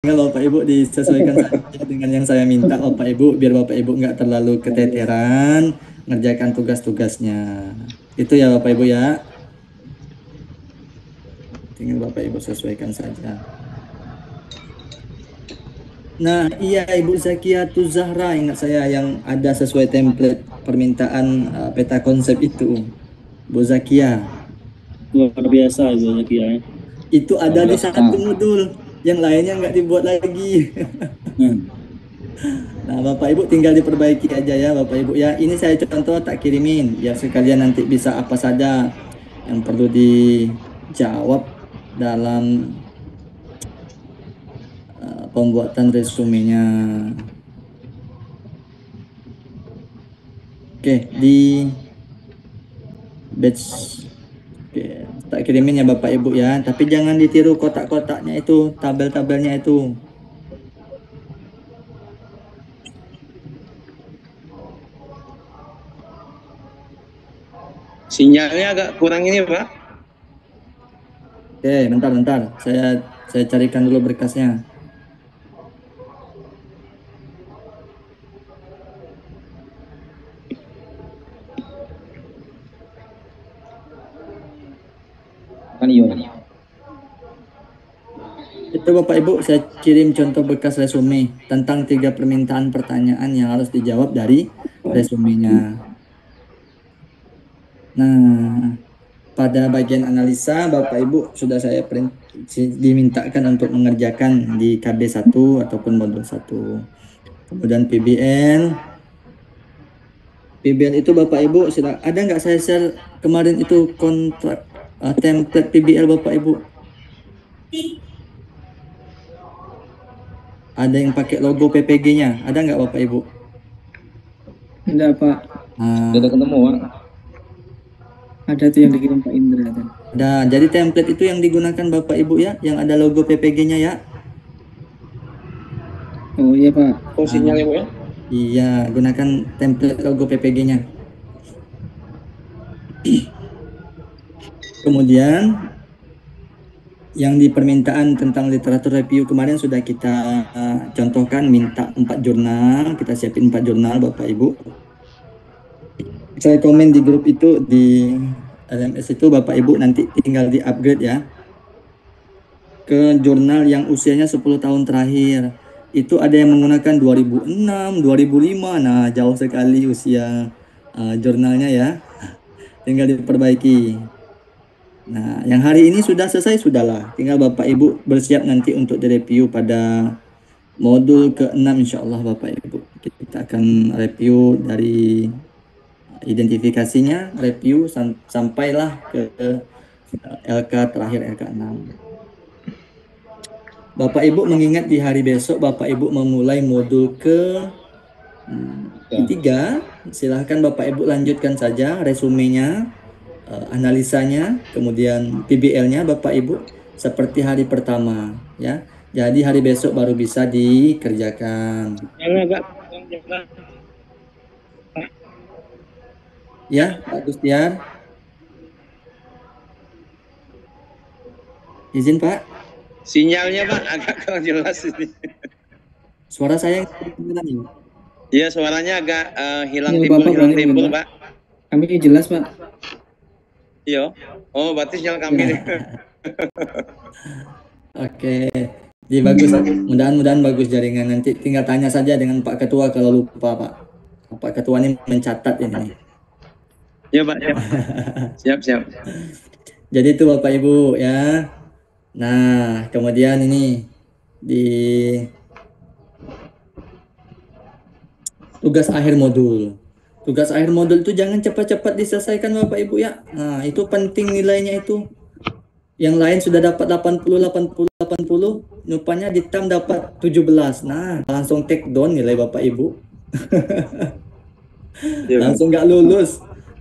tinggal Bapak Ibu disesuaikan saja dengan yang saya minta Bapak Ibu, biar Bapak Ibu nggak terlalu keteteran ngerjakan tugas-tugasnya. Itu ya Bapak Ibu ya. Tinggal Bapak Ibu sesuaikan saja. Nah, iya Ibu Zakiatul Zahra, ingat saya yang ada sesuai template permintaan peta konsep itu. Bu Zakia. Luar biasa Ibu Zakia ya. Itu ada di satu modul, yang lainnya nggak dibuat lagi. Nah, Bapak Ibu tinggal diperbaiki aja ya Bapak Ibu ya. Ini saya contoh tak kirimin biar sekalian nanti bisa apa saja yang perlu dijawab dalam pembuatan resumenya. Oke, di batch. Oke, tak kirimin ya Bapak Ibu ya. Tapi jangan ditiru kotak-kotaknya itu, tabel-tabelnya itu. Sinyalnya agak kurang ini, Pak. Oke, bentar. Saya carikan dulu berkasnya. Itu Bapak Ibu, saya kirim contoh bekas resume tentang 3 permintaan pertanyaan yang harus dijawab dari resumenya. Nah, pada bagian analisa Bapak Ibu sudah saya dimintakan untuk mengerjakan di KB1 ataupun modul 1. Kemudian PBL itu Bapak Ibu sudah ada nggak saya share kemarin itu kontrak template PBL Bapak Ibu? Ada yang pakai logo PPG-nya, ada nggak Bapak Ibu? Ada Pak. Sudah ketemu Pak. Ada tuh yang dikirim Pak Indra. Ada, jadi template itu yang digunakan Bapak Ibu ya, yang ada logo PPG-nya ya. Oh iya Pak. Oh sinyalnya Bu ya? Iya, gunakan template logo PPG-nya. Kemudian yang di permintaan tentang literatur review kemarin sudah kita contohkan, minta 4 jurnal, kita siapin 4 jurnal Bapak Ibu. Saya komen di grup itu di LMS itu Bapak Ibu nanti tinggal di upgrade ya ke jurnal yang usianya 10 tahun terakhir. Itu ada yang menggunakan 2006, 2005, nah jauh sekali usia jurnalnya ya, tinggal diperbaiki. Nah, yang hari ini sudah selesai, sudahlah. Tinggal Bapak Ibu bersiap nanti untuk direview pada modul ke-6 insya Allah Bapak Ibu. Kita akan review dari identifikasinya, review sampailah ke LK terakhir, LK6. Bapak Ibu mengingat di hari besok Bapak Ibu memulai modul ketiga, silahkan Bapak Ibu lanjutkan saja resumenya, analisanya, kemudian PBL-nya Bapak Ibu seperti hari pertama ya. Jadi hari besok baru bisa dikerjakan. Yang agak Ya, Pak Gustiar. Izin Pak. Sinyalnya Pak agak kurang jelas ini. Suara saya yang Iya, suaranya agak hilang timbul Pak. Kami jelas Pak. Iya. Oh, berarti sinyal kami nih. Oke. Jadi bagus, mudah-mudahan bagus jaringan. Nanti tinggal tanya saja dengan Pak Ketua kalau lupa Pak. Pak Ketua ini mencatat ini. Iya Pak, siap. Jadi itu Bapak Ibu ya. Nah, kemudian ini di tugas akhir modul. Tugas akhir modul itu jangan cepat-cepat diselesaikan Bapak Ibu ya. Nah, itu penting nilainya itu. Yang lain sudah dapat 80, rupanya di TAM dapat 17. Nah, langsung take down nilai Bapak Ibu. Langsung nggak lulus.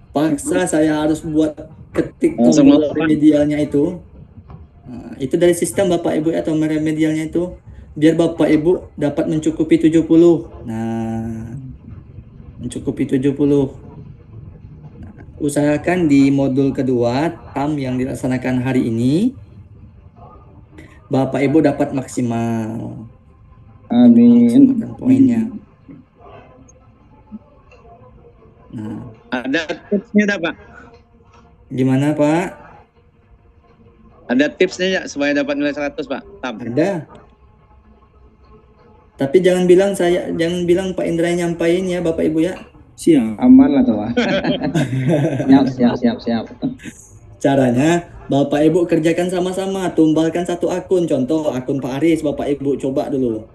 Paksa saya harus buat ketik tombol remedialnya itu. Nah, itu dari sistem Bapak Ibu atau remedialnya itu biar Bapak Ibu dapat mencukupi 70. Nah, mencukupi 70. Usahakan di modul kedua TAM yang dilaksanakan hari ini Bapak Ibu dapat maksimal. Amin. Maksimalkan poinnya. Nah, Ada tipsnya enggak, Pak? gimana Pak? Ada tipsnya ya supaya dapat nilai 100, Pak? Ada. Tapi jangan bilang Pak Indra yang nyampain ya Bapak Ibu ya. Siap. Aman lah tuh, Pak. Siap. Caranya Bapak Ibu kerjakan sama-sama, tumbalkan satu akun, contoh akun Pak Aris, Bapak Ibu coba dulu.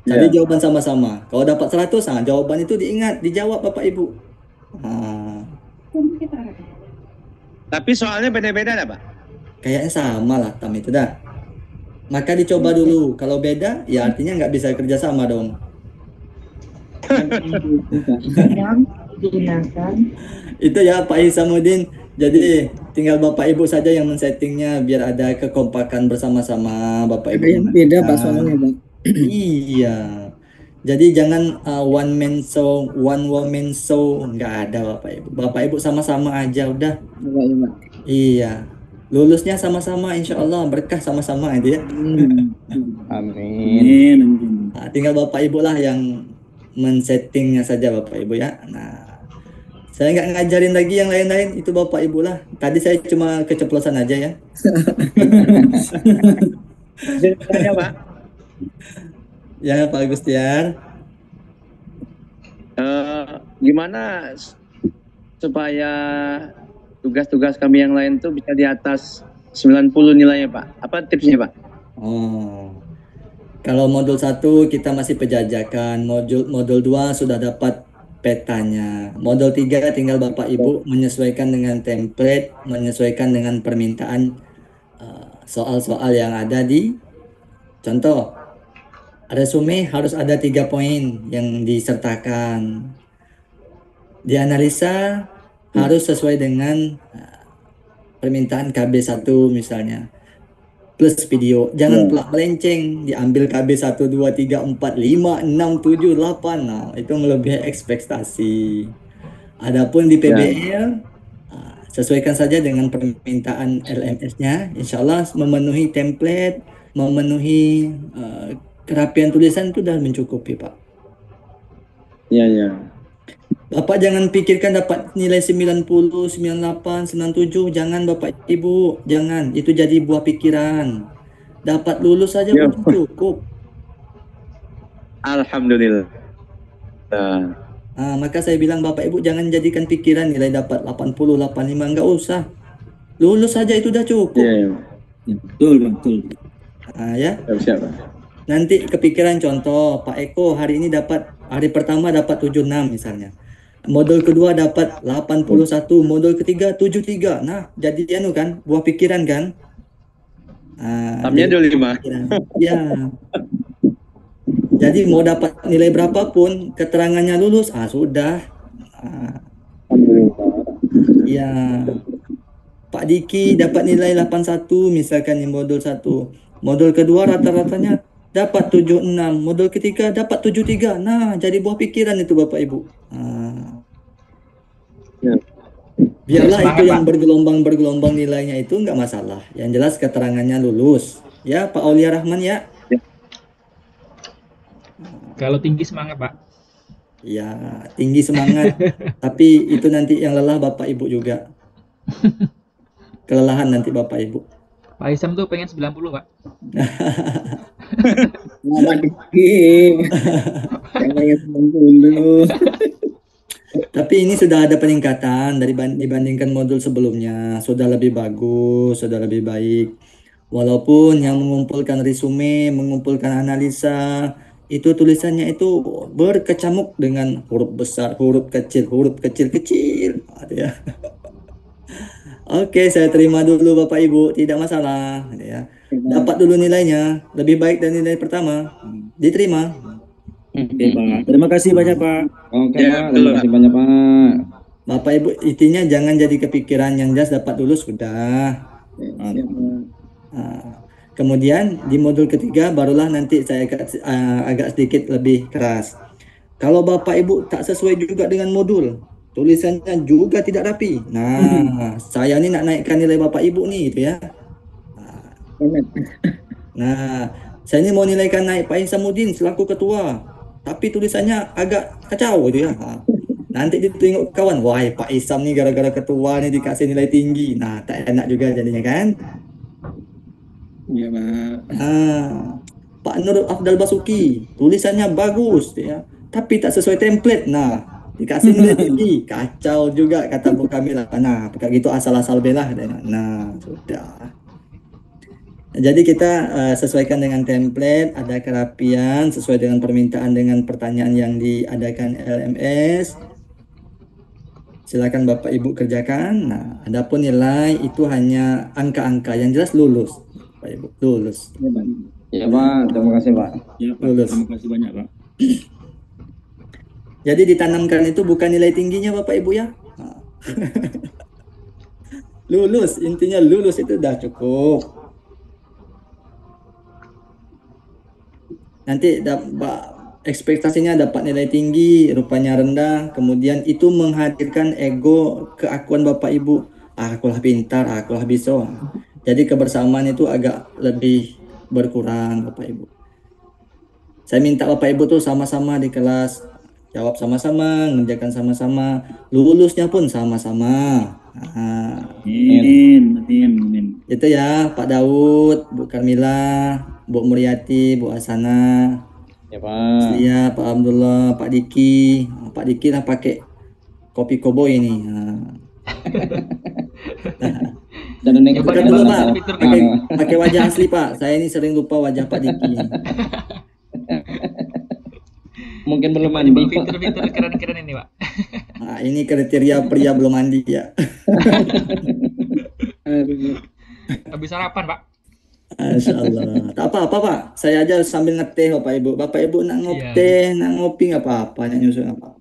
Cari jawaban sama-sama. Kalau dapat 100, nah jawaban itu diingat, dijawab Bapak Ibu. Nah, Tapi soalnya beda-beda enggak, Pak? kayaknya sama lah Tam itu dah. Maka dicoba dulu. Kalau beda, ya artinya nggak bisa kerja sama dong. yang digunakan Itu ya Pak Isamuddin. Jadi tinggal Bapak Ibu saja yang men-settingnya biar ada kekompakan bersama-sama Bapak Ibu. Ada yang beda Pak soalnya Pak. Iya. Jadi jangan one man show, one woman show, nggak ada Bapak Ibu. Bapak Ibu sama-sama aja udah. Pak ya Pak. Iya. Lulusnya sama-sama, insya Allah berkah sama-sama itu ya. Amin. Nah, tinggal Bapak Ibu lah yang men-settingnya saja Bapak Ibu ya. Nah, saya nggak ngajarin lagi yang lain-lain, itu Bapak Ibu lah. Tadi saya cuma keceplosan aja ya. Ceritanya, Pak. Ya Pak Agustian. Gimana supaya tugas-tugas kami yang lain tuh bisa di atas 90 nilainya, Pak? Apa tipsnya, Pak? Oh. Kalau modul 1 kita masih penjajakan, modul 2 sudah dapat petanya. Modul 3 tinggal Bapak Ibu menyesuaikan dengan template, menyesuaikan dengan permintaan soal-soal yang ada di contoh. Resume harus ada 3 poin yang disertakan. Dianalisa harus sesuai dengan permintaan KB1 misalnya. Plus video. Jangan pelak melenceng. Diambil KB 1, 2, 3, 4, 5, 6, 7, 8. Nah, itu melebihi ekspektasi. Adapun di PBL, sesuaikan saja dengan permintaan LMS-nya. Insya Allah memenuhi template, memenuhi kerapian tulisan itu sudah mencukupi, Pak. Iya. Bapak jangan pikirkan dapat nilai 90, 98, 97. Jangan Bapak Ibu, jangan. Itu jadi buah pikiran. Dapat lulus saja udah cukup. Alhamdulillah. Maka saya bilang Bapak Ibu jangan jadikan pikiran nilai dapat 80, 85. Enggak usah. Lulus saja itu udah cukup. Iya. Betul. Ya. Siap. Nanti kepikiran contoh Pak Eko hari ini hari pertama dapat 76 misalnya. Modul kedua dapat 81, modul ketiga 73. Nah, jadi kan buah pikiran kan? Tamnya 25. Ya. Jadi mau dapat nilai berapapun, keterangannya lulus, sudah. Ya. Pak Diki dapat nilai 81 misalkan di modul 1. Modul kedua rata-ratanya dapat 76, modul ketiga dapat 73. Nah, jadi buah pikiran itu Bapak Ibu. Biarlah itu yang bergelombang nilainya itu nggak masalah. Yang jelas keterangannya lulus. Ya, Pak Aulia Rahman ya. Kalau tinggi semangat, Pak. Ya, tinggi semangat. Tapi itu nanti yang lelah Bapak Ibu juga. Kelelahan nanti Bapak Ibu. Pak Isam tuh pengen 90, Pak. Nggak dikit. Jangan 90. Tapi ini sudah ada peningkatan dibandingkan modul sebelumnya. Sudah lebih bagus, sudah lebih baik. Walaupun yang mengumpulkan resume, mengumpulkan analisa, itu tulisannya itu berkecamuk dengan huruf besar, huruf kecil. Ya. Oke, saya terima dulu Bapak Ibu, tidak masalah. Ya. Dapat dulu nilainya, lebih baik dari nilai pertama. Diterima. Oke Pak, terima kasih banyak Pak. Oke Ya, Pak, terima kasih banyak Pak. Bapak Ibu, intinya jangan jadi kepikiran, yang jelas dapat lulus sudah. Kemudian di modul ketiga barulah nanti saya agak sedikit lebih keras. Kalau Bapak Ibu tak sesuai juga dengan modul, tulisannya juga tidak rapi. Nah, saya ini nak naikkan nilai Bapak Ibu nih, gitu ya. Nah, saya ini mau nilaikan naik Pak Isamuddin selaku ketua, tapi tulisannya agak kacau gitu ya. Nanti ditengok kawan, wah Pak Isam nih gara-gara ketua nih dikasih nilai tinggi. Nah, tak enak juga jadinya kan. Iya Pak. Nah, Pak Nur Afdal Basuki, tulisannya bagus ya, tapi tak sesuai template. Nah, dikasih nilai tinggi, kacau juga kata Bu Kamila. Nah, kayak gitu asal-asal belah. Nah, sudah. Jadi kita sesuaikan dengan template, ada kerapian sesuai dengan permintaan dengan pertanyaan yang diadakan LMS. Silakan Bapak Ibu kerjakan. Nah, adapun nilai itu hanya angka-angka yang jelas lulus. Bapak Ibu, lulus. Iya Pak. Ya Pak, terima kasih Pak. Ya Pak. Lulus. Terima kasih banyak Pak. Jadi ditanamkan itu bukan nilai tingginya Bapak Ibu ya. Nah. Lulus, intinya lulus itu udah cukup. Nanti ekspektasinya dapat nilai tinggi, rupanya rendah, kemudian itu menghadirkan ego keakuan Bapak Ibu. Akulah pintar, akulah bisa. Jadi kebersamaan itu agak lebih berkurang Bapak Ibu. Saya minta Bapak Ibu tuh sama-sama di kelas, jawab sama-sama, ngerjakan sama-sama, lulusnya pun sama-sama. Nah, Amin. itu ya Pak Daud, Bu Karmila, Bu Muryati, Bu Asana, Ya Pak. Iya Pak Abdullah, Pak Diki. Pak Diki lah pakai kopi koboi ini. Nah. Dan ini Coba Bukan coba dulu Pak, fitur pakai wajah asli Pak. Saya ini sering lupa wajah Pak Diki. mungkin belum coba mandi. fitur-fitur keren-keren ini Pak. Nah, ini kriteria pria belum mandi ya. Habis sarapan Pak. Masya Allah. Tak apa-apa Pak. Saya aja sambil ngeteh Bapak Ibu. Bapak Ibu nak ngopteh, nak ngopi nggak apa-apa, nak nyusul nggak apa-apa.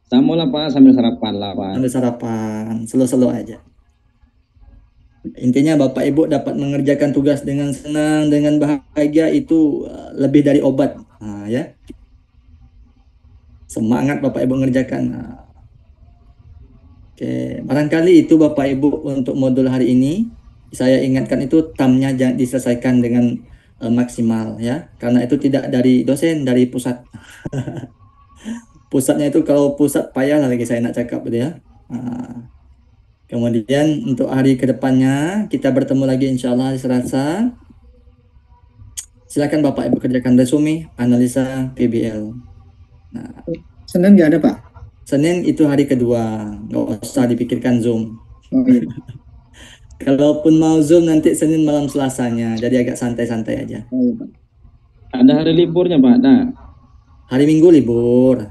Sama lah Pak, sambil sarapan lah Pak. Sambil sarapan, selo-selo aja. Intinya Bapak Ibu dapat mengerjakan tugas dengan senang, dengan bahagia itu lebih dari obat. Nah, ya. Semangat Bapak Ibu mengerjakan. Nah. Oke, barangkali itu Bapak Ibu untuk modul hari ini. Saya ingatkan itu tamnya jangan diselesaikan dengan maksimal ya, karena itu tidak dari dosen, dari pusat. Pusatnya itu kalau pusat payah lah lagi saya nak cakap gitu ya. Nah, kemudian untuk hari kedepannya kita bertemu lagi insya Allah hari Selasa. Silakan Bapak Ibu kerjakan resume, analisa PBL. Nah, Senin nggak ada Pak? Senin itu hari kedua, nggak usah dipikirkan Zoom. Oh, iya. Kalaupun mau Zoom nanti Senin malam Selasanya, jadi agak santai-santai aja. Oh, iya, Pak. Ada hari liburnya Pak, nah. Hari Minggu libur.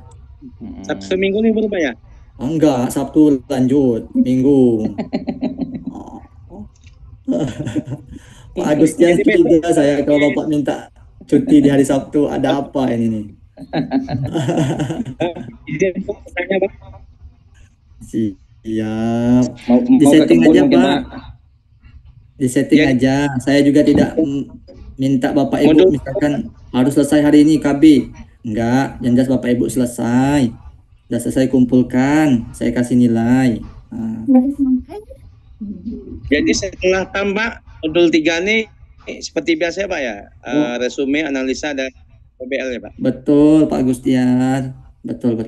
Sabtu Minggu libur Pak ya? Enggak, Sabtu lanjut, Minggu. Pak Agustian juga saya kalau Bapak minta cuti di hari Sabtu, ada apa ini nih? Izin tanya Pak. Siap. Mau Di ke setting kebun aja mungkin, Pak. Di setting Ya. aja. Saya juga tidak minta Bapak Ibu misalkan harus selesai hari ini KB. Enggak, yang jelas Bapak Ibu selesai. Sudah selesai kumpulkan, saya kasih nilai. Nah, Jadi setelah tambah modul 3 nih seperti biasa ya Pak ya? Resume, analisa, dan PBL ya Pak? betul Pak Agustiar. Betul.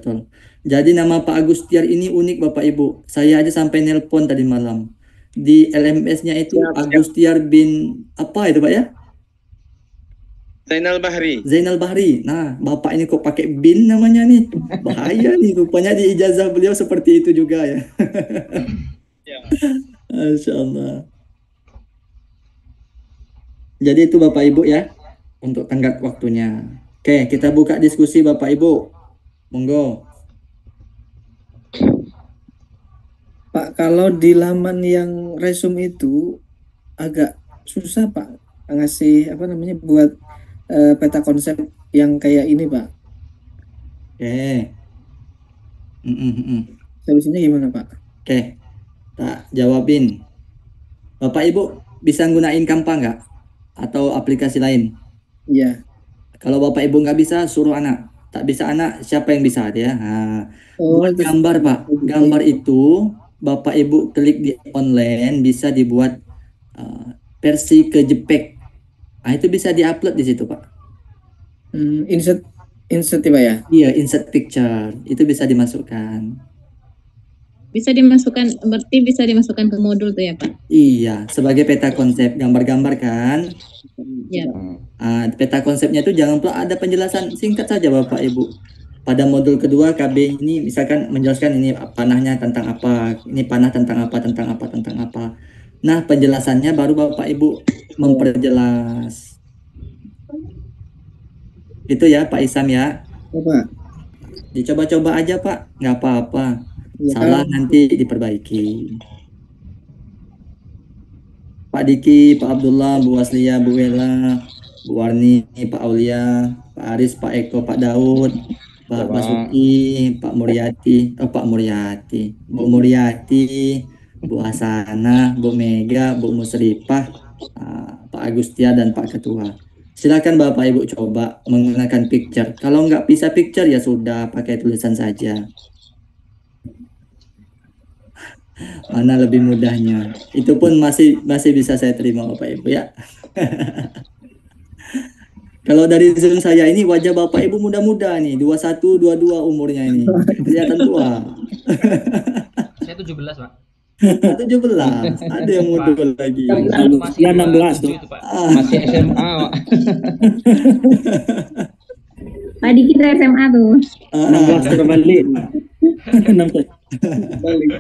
Jadi nama Pak Agustiar ini unik Bapak Ibu. Saya aja sampai nelpon tadi malam. Di LMS-nya itu Siap. Agustiar bin apa itu Pak ya? Zainal Bahri. Zainal Bahri. Nah, Bapak ini kok pakai bin namanya nih? Bahaya nih. Rupanya di ijazah beliau seperti itu juga ya. Ya. Masya Allah. Jadi itu Bapak Ibu ya, untuk tenggat waktunya. Oke, kita buka diskusi Bapak Ibu. Monggo. Pak, kalau di laman yang resume itu agak susah Pak ngasih apa namanya buat peta konsep yang kayak ini Pak. Oke. Solusinya gimana Pak? Oke, tak jawabin. Bapak Ibu bisa gunain Canva nggak? Atau aplikasi lain? Iya. Kalau Bapak Ibu nggak bisa, suruh anak. Tak bisa anak, siapa yang bisa dia? Nah, Oh, buat gambar Pak. Gambar itu Bapak Ibu klik di online bisa dibuat versi ke JPEG. Nah, itu bisa diupload di situ, Pak. Insert ya Pak ya? Iya, insert picture. Itu bisa dimasukkan. Bisa dimasukkan, berarti bisa dimasukkan ke modul tuh ya Pak? Iya, sebagai peta konsep gambar-gambar kan. Ya. Peta konsepnya itu jangan pula ada penjelasan singkat saja Bapak Ibu. Pada modul kedua KB ini misalkan menjelaskan ini panahnya tentang apa, ini panah tentang apa, tentang apa, tentang apa. Nah, penjelasannya baru Bapak Ibu memperjelas. Itu ya Pak Isam ya. Pak. Dicoba-coba aja Pak, nggak apa-apa. Ya, Salah nanti diperbaiki. Pak Diki, Pak Abdullah, Bu Waslia, Bu Wela, Bu Warni, Pak Aulia, Pak Aris, Pak Eko, Pak Daud, Pak Basuki, Pak Muryati, Pak Muryati, Bu Muryati, Bu Hasanah, Bu Mega, Bu Musrifah, Pak Agustia dan Pak Ketua. Silakan Bapak Ibu coba menggunakan picture. Kalau nggak bisa picture ya sudah pakai tulisan saja. Mana lebih mudahnya. Itu pun masih bisa saya terima Bapak Ibu ya. Kalau dari Zoom saya ini wajah Bapak Ibu muda-muda nih, 21, 22 umurnya ini. Kelihatan tua. Saya 17, Pak. 17. Ada yang muda lagi. Masih 16 tuh. itu, Pak. Masih SMA, Pak. Tadi kita SMA tuh. 16 terbalik. 16 balik.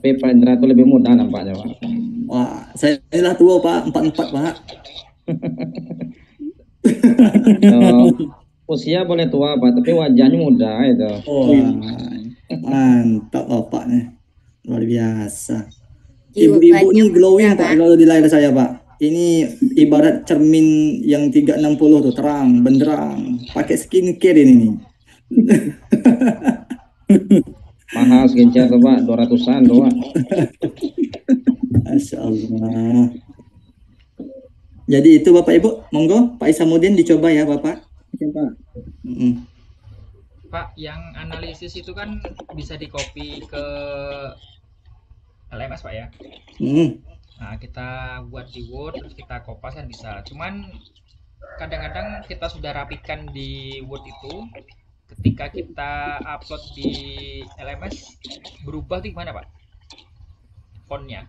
Tapi Pak Indra itu lebih muda nampaknya, Pak. Wah, saya inilah tua Pak, 44 Pak. Usia boleh tua, Pak, tapi wajahnya muda itu. Oh, mantap Bapaknya. Luar biasa. Ibu-ibu ini glowing Pak kalau di layar saya Pak. Ini ibarat cermin yang 360 tuh, terang, benderang. Pakai skincare ini nih. Mahal skincare tuh, Pak, 200-an tuh, Pak. Masya Allah. Jadi itu Bapak Ibu, monggo Pak Isamuddin dicoba ya Bapak. Oke, Pak. Pak, yang analisis itu kan bisa di-copy ke LMS Pak ya. Nah, kita buat di Word, terus kita kopas kan bisa. Cuman kadang-kadang kita sudah rapikan di Word itu, ketika kita upload di LMS berubah tuh gimana Pak? Fontnya.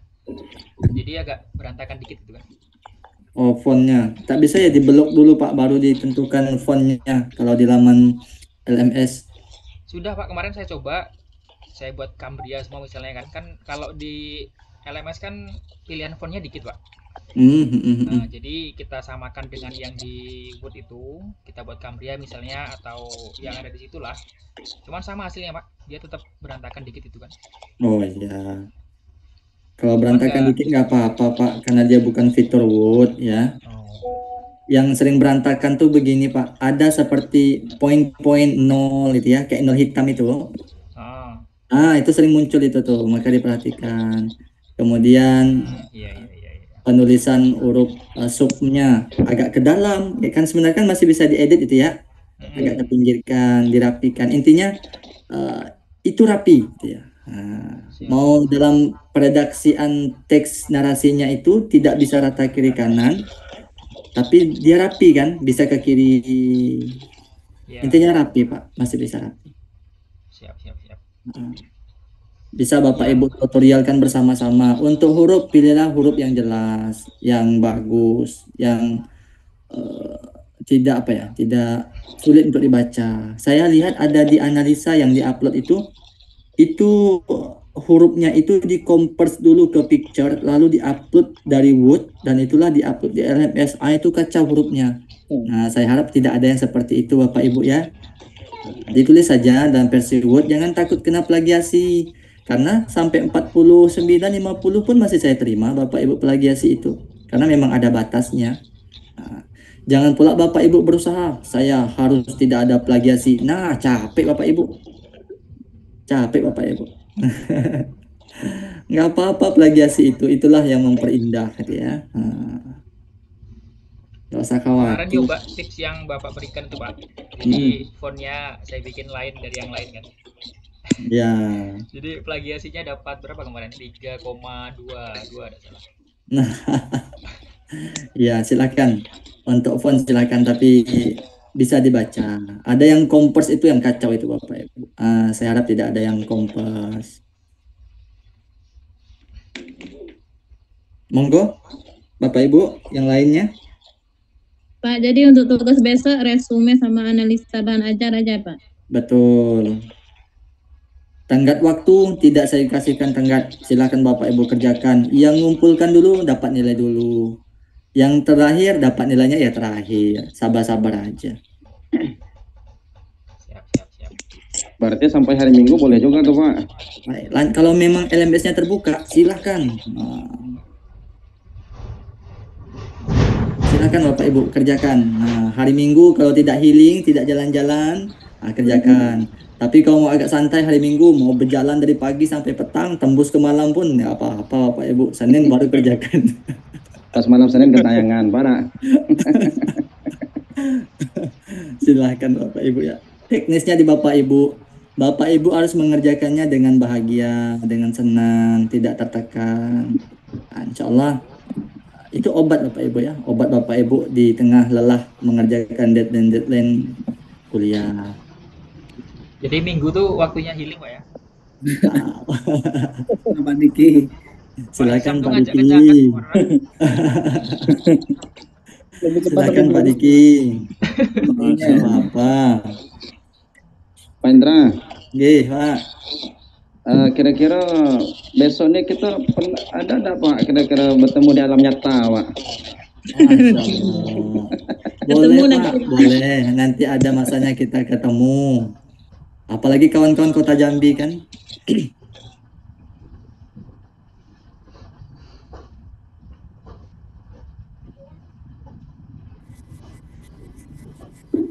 Jadi agak berantakan dikit gitu kan. Oh, fontnya. Tak bisa ya dibelok dulu Pak, baru ditentukan fontnya kalau di laman LMS. Sudah Pak, kemarin saya coba. Saya buat Cambria semua misalnya kan. Kan kalau di LMS kan pilihan fontnya dikit Pak. Nah, jadi kita samakan dengan yang di Word itu, kita buat Cambria misalnya atau yang ada di situ lah. Cuman sama hasilnya Pak, dia tetap berantakan dikit itu kan. Oh iya. Kalau berantakan dikit nggak apa-apa Pak, karena dia bukan fitur Word ya. Yang sering berantakan tuh begini Pak, ada seperti poin-poin nol itu ya, kayak nol hitam itu. Itu sering muncul itu tuh, maka diperhatikan. Kemudian penulisan huruf subnya agak ke dalam, ya kan sebenarnya kan masih bisa diedit itu ya, agak terpinggirkan, dirapikan. Intinya itu rapi, gitu ya. Mau dalam peredaksian teks narasinya itu tidak bisa rata kiri kanan, tapi dia rapi kan, bisa ke kiri. Intinya rapi Pak, masih bisa rapi. Siap. Bisa Bapak Ibu tutorialkan bersama-sama. Untuk huruf, pilihlah huruf yang jelas, yang bagus, yang tidak sulit untuk dibaca. Saya lihat ada di analisa yang diupload itu hurufnya itu di-convert dulu ke picture, lalu diupload dari Word, dan itulah diupload di LMS. Itu kacau hurufnya. Nah, saya harap tidak ada yang seperti itu Bapak Ibu ya. Ditulis saja dalam versi Word, jangan takut kena plagiasi. Karena sampai 49, 50 pun masih saya terima Bapak Ibu plagiasi itu. Karena memang ada batasnya. Jangan pula Bapak Ibu berusaha, saya harus tidak ada plagiasi. Nah, capek Bapak Ibu. Nggak apa-apa plagiasi itulah yang memperindah gitu ya. Nggak usah khawatir. Kemarin coba tips yang Bapak berikan tuh Pak. Jadi fontnya saya bikin lain dari yang lain kan. Ya. Jadi plagiasinya dapat berapa kemarin? 3,22 ada salah. Nah, Ya, silakan. Untuk font silakan, tapi bisa dibaca. Ada yang kompers itu yang kacau itu Bapak Ibu. Saya harap tidak ada yang kompers. Monggo, Bapak Ibu, yang lainnya. Pak, jadi untuk tugas besok resume sama analisa bahan ajar aja, Pak. Betul. Tenggat waktu tidak saya kasihkan tenggat. Silakan Bapak Ibu kerjakan. Yang ngumpulkan dulu dapat nilai dulu. Yang terakhir dapat nilainya ya terakhir. Sabar-sabar aja. Siap. Berarti sampai hari Minggu boleh juga tuh Pak. Baik, kalau memang LMS-nya terbuka, silahkan. Silakan Bapak Ibu kerjakan. Hari Minggu kalau tidak healing, tidak jalan-jalan, kerjakan. Tapi kalau mau agak santai hari Minggu, mau berjalan dari pagi sampai petang, tembus ke malam pun ya apa-apa Bapak Ibu. Senin baru kerjakan. Pas malam Senin ketayangan, Pak. Silahkan Bapak Ibu ya. Teknisnya di Bapak Ibu. Bapak Ibu harus mengerjakannya dengan bahagia, dengan senang, tidak tertekan. Insya Allah itu obat Bapak Ibu ya. Obat Bapak Ibu di tengah lelah mengerjakan deadline kuliah. Jadi Minggu tuh waktunya healing Pak ya? Pak Diki. Silakan Pak Diki. Silakan Pak Diki. Apa? Pak Indra. Nggih, Pak. Kira-kira besoknya kita ada Pak kira-kira bertemu di alam nyata Pak. Boleh Pak, boleh. Nanti ada masanya kita ketemu. Apalagi kawan-kawan Kota Jambi kan.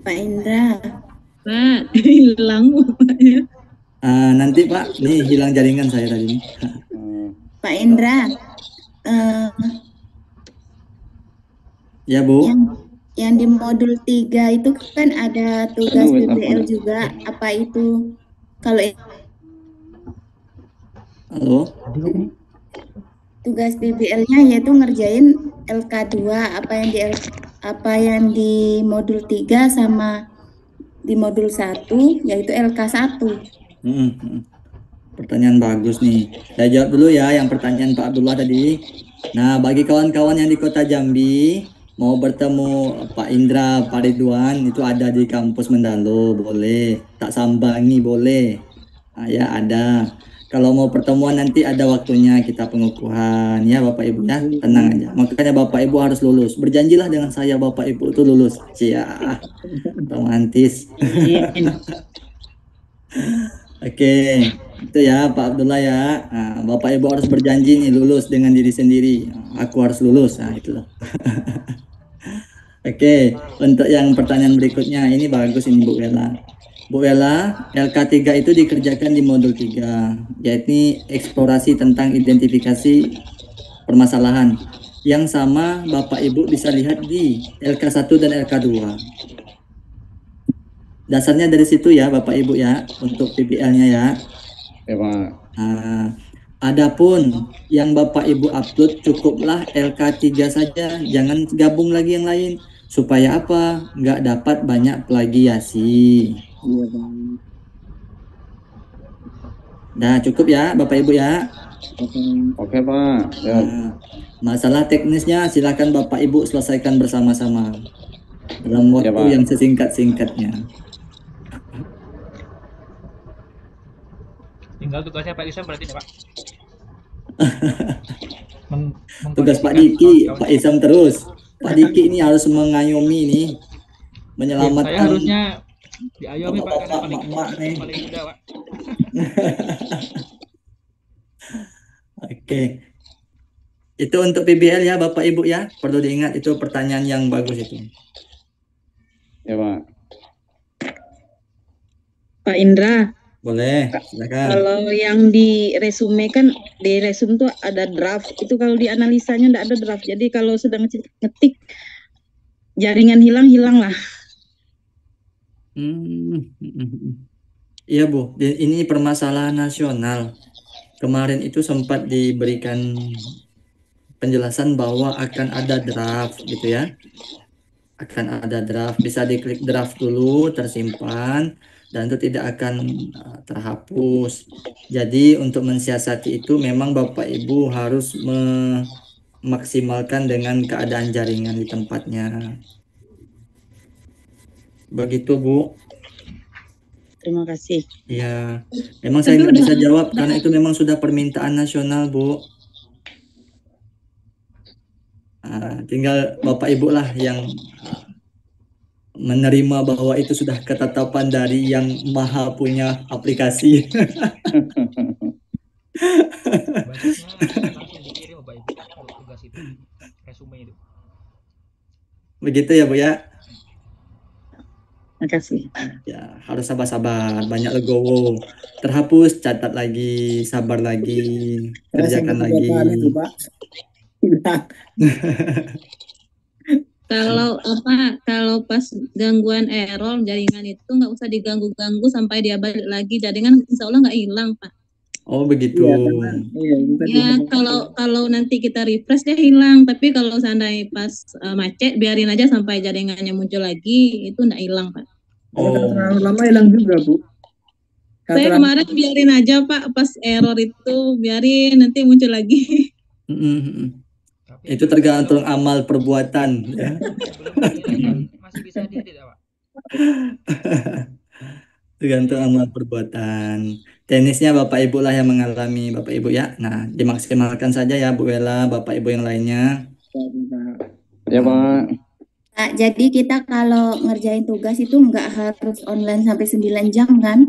Pak Indra. Pak, hilang Bapaknya. Nanti Pak, nih hilang jaringan saya tadi. Pak Indra. Ya Bu. Yang di modul 3 itu kan ada tugas PBL juga. Apa itu? Kalau halo? Tugas PBL-nya yaitu ngerjain LK2, apa yang di modul 3 sama di modul 1 yaitu LK1. Pertanyaan bagus nih. Saya jawab dulu ya yang pertanyaan Pak Abdullah tadi. Nah, bagi kawan-kawan yang di Kota Jambi mau bertemu Pak Indra, Pak Ridwan itu ada di kampus Mendalo, boleh. Tak sambangi boleh. Ya ada. Kalau mau pertemuan nanti ada waktunya kita pengukuhan ya Bapak Ibu ya, tenang aja. Makanya Bapak Ibu harus lulus. Berjanjilah dengan saya Bapak Ibu itu lulus. Cia. Romantis. Oke, itu ya Pak Abdullah ya. Bapak Ibu harus berjanji nih lulus dengan diri sendiri. Aku harus lulus. Itu loh. Oke, untuk yang pertanyaan berikutnya ini bagus ini Bu Wela. Bu Wela, LK3 itu dikerjakan di modul 3, yaitu eksplorasi tentang identifikasi permasalahan. Yang sama Bapak Ibu bisa lihat di LK1 dan LK2. Dasarnya dari situ ya Bapak Ibu ya, untuk PBL-nya ya. Ya Pak. Adapun yang Bapak Ibu upload cukuplah LK3 saja, jangan gabung lagi yang lain. Supaya apa? Nggak dapat banyak plagiasi. Iya Bang. Nah cukup ya Bapak Ibu ya. Oke Pak. Ya. Masalah teknisnya silakan Bapak Ibu selesaikan bersama-sama dalam waktu yang sesingkat-singkatnya. Tinggal tugasnya Pak Isam berarti Pak. Tugas Pak Diki, Pak Isam terus. Pak Diki ini harus mengayomi nih, menyelamatkan. Saya harusnya diayomi Pak, karena paling muda Pak. Oke. Itu untuk PBL ya Bapak Ibu ya, perlu diingat itu pertanyaan yang bagus itu. Ya Pak. Pak Indra. Boleh, silakan. Kalau yang di resume kan di resume tuh ada draft. Itu kalau di analisanya enggak ada draft. Jadi kalau sedang ngetik jaringan hilang lah. Iya Bu, ini permasalahan nasional. Kemarin itu sempat diberikan penjelasan bahwa akan ada draft gitu ya. Akan ada draft, bisa diklik draft dulu, tersimpan, dan itu tidak akan terhapus. Jadi untuk mensiasati itu memang Bapak Ibu harus memaksimalkan dengan keadaan jaringan di tempatnya. Begitu Bu. Terima kasih. Ya, memang saya nggak bisa jawab karena itu memang sudah permintaan nasional Bu. Tinggal Bapak Ibu lah yang menerima bahwa itu sudah ketetapan dari yang maha punya aplikasi. Budgetnya langsung dikirim Bapak Ibu untuk tugas itu, resume itu. Begitu ya Bu ya. Terima kasih. Ya, harus sabar-sabar, banyak legowo. Terhapus, catat lagi, sabar lagi, kerjakan lagi. Itu, Pak. Kalau pas gangguan error jaringan itu nggak usah diganggu-ganggu sampai dia balik lagi, jaringan insya Allah nggak hilang Pak. Oh begitu. Ya kalau nanti kita refresh dia hilang, tapi kalau seandainya pas macet biarin aja sampai jaringannya muncul lagi, itu nggak hilang Pak. Kalau terlalu lama hilang juga Bu. Saya kemarin biarin aja Pak, pas error itu biarin nanti muncul lagi. Itu tergantung amal perbuatan ya. Masih bisa diedit Pak. Tergantung amal perbuatan. Teknisnya Bapak Ibu lah yang mengalami Bapak Ibu ya. Nah, dimaksimalkan saja ya Bu Ella, Bapak Ibu yang lainnya. Ya Pak. Nah, jadi kita kalau ngerjain tugas itu nggak harus online sampai 9 jam kan?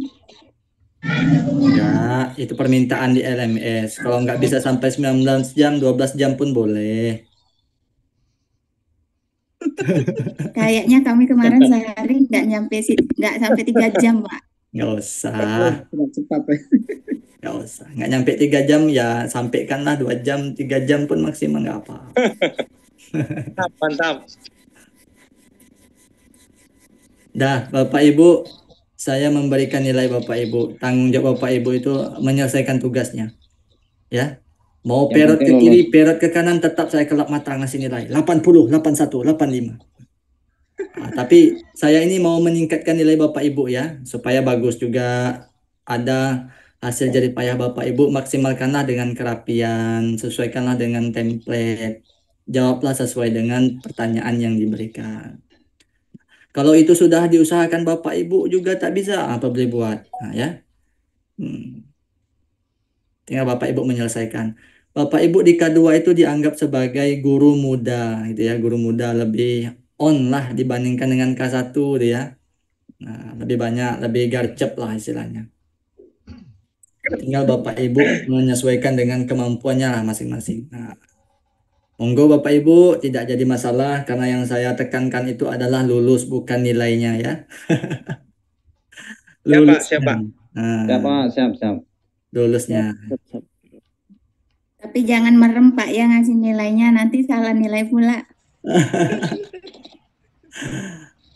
Ya, itu permintaan di LMS. Kalau nggak bisa sampai 19 jam, 12 jam pun boleh. Kayaknya kami kemarin sehari nggak sampai 3 jam, Pak. Nggak usah. Nggak usah. Nggak nyampe 3 jam ya sampaikanlah 2 jam, 3 jam pun maksimal nggak apa. Mantap. Dah, Bapak Ibu, saya memberikan nilai Bapak Ibu. Tanggung jawab Bapak Ibu itu menyelesaikan tugasnya. Ya. Mau perot ke kiri, perot ke kanan, tetap saya kelap mata ngasih nilai 80, 81, 85. Nah, tapi saya ini mau meningkatkan nilai Bapak Ibu ya, supaya bagus juga, ada hasil jerih payah Bapak Ibu. Maksimalkanlah dengan kerapian, sesuaikanlah dengan template, jawablah sesuai dengan pertanyaan yang diberikan. Kalau itu sudah diusahakan Bapak Ibu juga tak bisa, apa boleh buat? Nah, ya. Tinggal Bapak Ibu menyelesaikan. Bapak Ibu di K2 itu dianggap sebagai guru muda gitu ya, guru muda lebih on lah dibandingkan dengan K1 gitu ya. Nah, lebih banyak, lebih garcep lah istilahnya. Tinggal Bapak Ibu menyesuaikan dengan kemampuannya lah masing-masing. Nah, monggo Bapak Ibu, tidak jadi masalah karena yang saya tekankan itu adalah lulus bukan nilainya ya. Lulus. Siapa? Nah, siap. Lulusnya. Tapi jangan merem Pak ya ngasih nilainya, nanti salah nilai pula.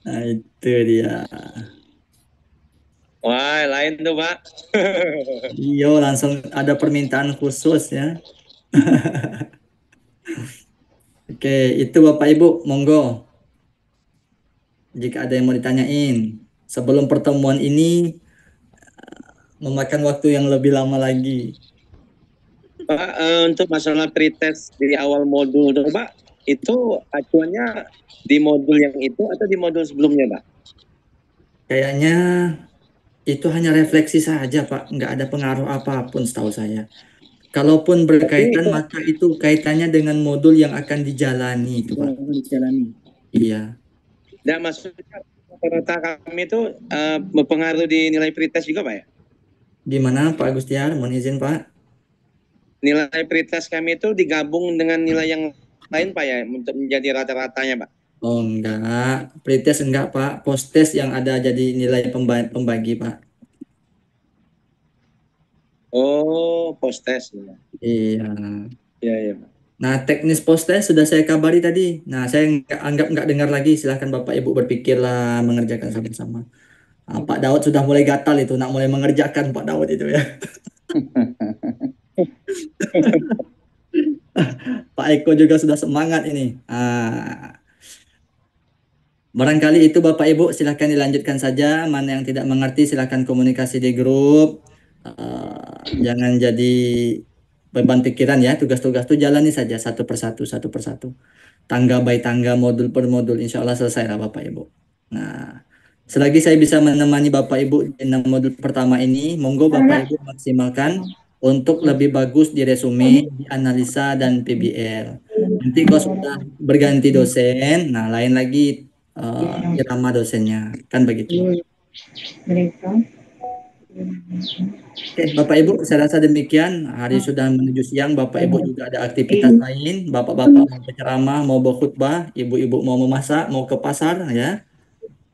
Nah, itu dia. Wah, lain tuh Pak. Iya, langsung ada permintaan khusus ya. Oke, itu Bapak Ibu, monggo. Jika ada yang mau ditanyain, sebelum pertemuan ini memakan waktu yang lebih lama lagi. Pak, untuk masalah pretest di awal modul Pak, itu acuannya di modul yang itu atau di modul sebelumnya Pak? Kayaknya itu hanya refleksi saja Pak, nggak ada pengaruh apapun setahu saya. Kalaupun berkaitan maka itu kaitannya dengan modul yang akan dijalani itu Pak. Iya. Nah, maksudnya rata-rata kami itu berpengaruh di nilai pretest juga Pak ya? Gimana Pak Agustiar, mohon izin Pak? Nilai pretest kami itu digabung dengan nilai yang lain Pak ya, untuk menjadi rata-ratanya Pak? Oh enggak, pretest enggak Pak, post-test yang ada jadi nilai pembagi Pak. Oh, post-test. Iya. Iya. Nah, teknis post-test sudah saya kabari tadi. Nah, saya anggap nggak dengar lagi. Silahkan Bapak Ibu berpikirlah mengerjakan sama-sama. Nah, Pak Daud sudah mulai gatal itu, nak mulai mengerjakan Pak Daud itu ya. Pak Eko juga sudah semangat ini. Barangkali itu Bapak Ibu silahkan dilanjutkan saja. Mana yang tidak mengerti silahkan komunikasi di grup. Jangan jadi beban pikiran ya. Tugas-tugas itu jalani saja satu persatu, satu persatu. Tangga by tangga, modul per modul. Insya Allah selesai lah Bapak Ibu. Nah, selagi saya bisa menemani Bapak Ibu di 6 modul pertama ini, monggo Bapak Ibu maksimalkan untuk lebih bagus di resume, di analisa, dan PBL. Nanti kalau sudah berganti dosen, nah lain lagi irama dosennya, kan begitu. Oke, Bapak Ibu, saya rasa demikian. Hari sudah menuju siang, Bapak Ibu juga ada aktivitas lain. Bapak-bapak mau berceramah, mau berkhutbah, ibu-ibu mau memasak, mau ke pasar, ya.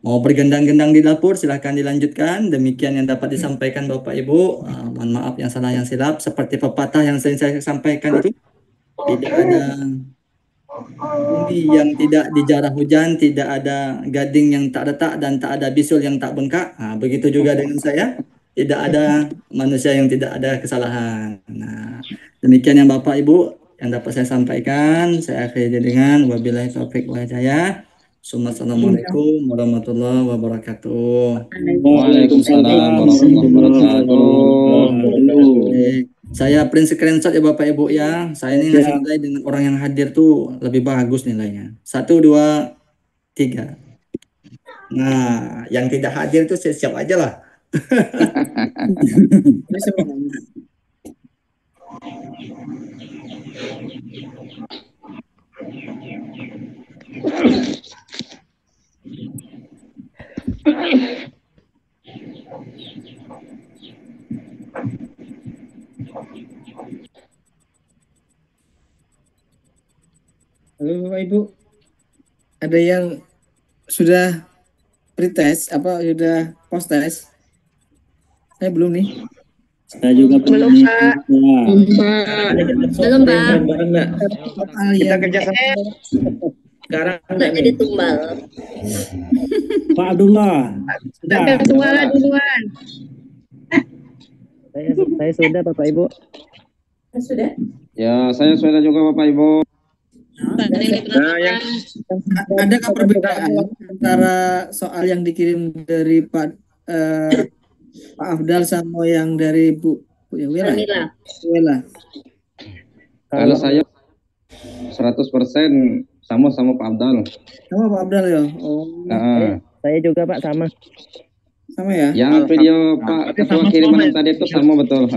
Mau bergendang-gendang di dapur, silahkan dilanjutkan. Demikian yang dapat disampaikan Bapak Ibu. Mohon maaf yang salah yang silap. Seperti pepatah yang sering saya sampaikan itu, tidak ada bumi yang tidak dijarah hujan, tidak ada gading yang tak retak, dan tak ada bisul yang tak bengkak. Nah, begitu juga dengan saya, tidak ada manusia yang tidak ada kesalahan. Nah, demikian yang Bapak Ibu yang dapat saya sampaikan. Saya akhiri dengan wabillahi taufiq wal hidayah. Assalamualaikum warahmatullahi wabarakatuh. Waalaikumsalam warahmatullahi wabarakatuh. Saya print screenshot ya Bapak Ibu ya. Saya ini ngasih nilai dengan orang yang hadir tuh lebih bagus nilainya. 1, 2, 3. Nah, yang tidak hadir itu siap aja lah. Halo Bapak Ibu, ada yang sudah pretest apa sudah post test? Saya belum nih. Saya juga Belum, Pak. Belum, Pak. Kita kerja sekarang Nggak jadi tumbal. Pak Abdullah. Nggak tumbal duluan. Saya sudah Bapak Ibu. Sudah. Ya, saya sudah juga Bapak Ibu. Adakah perbedaan antara soal yang dikirim dari Pak Afdal sama yang dari Bu Wela? Kalau saya 100% sama Pak Abdal. Sama Pak Abdal ya? Oh. Saya juga Pak sama. Sama ya? Yang video Pak Ketua kiriman tadi itu sama betul.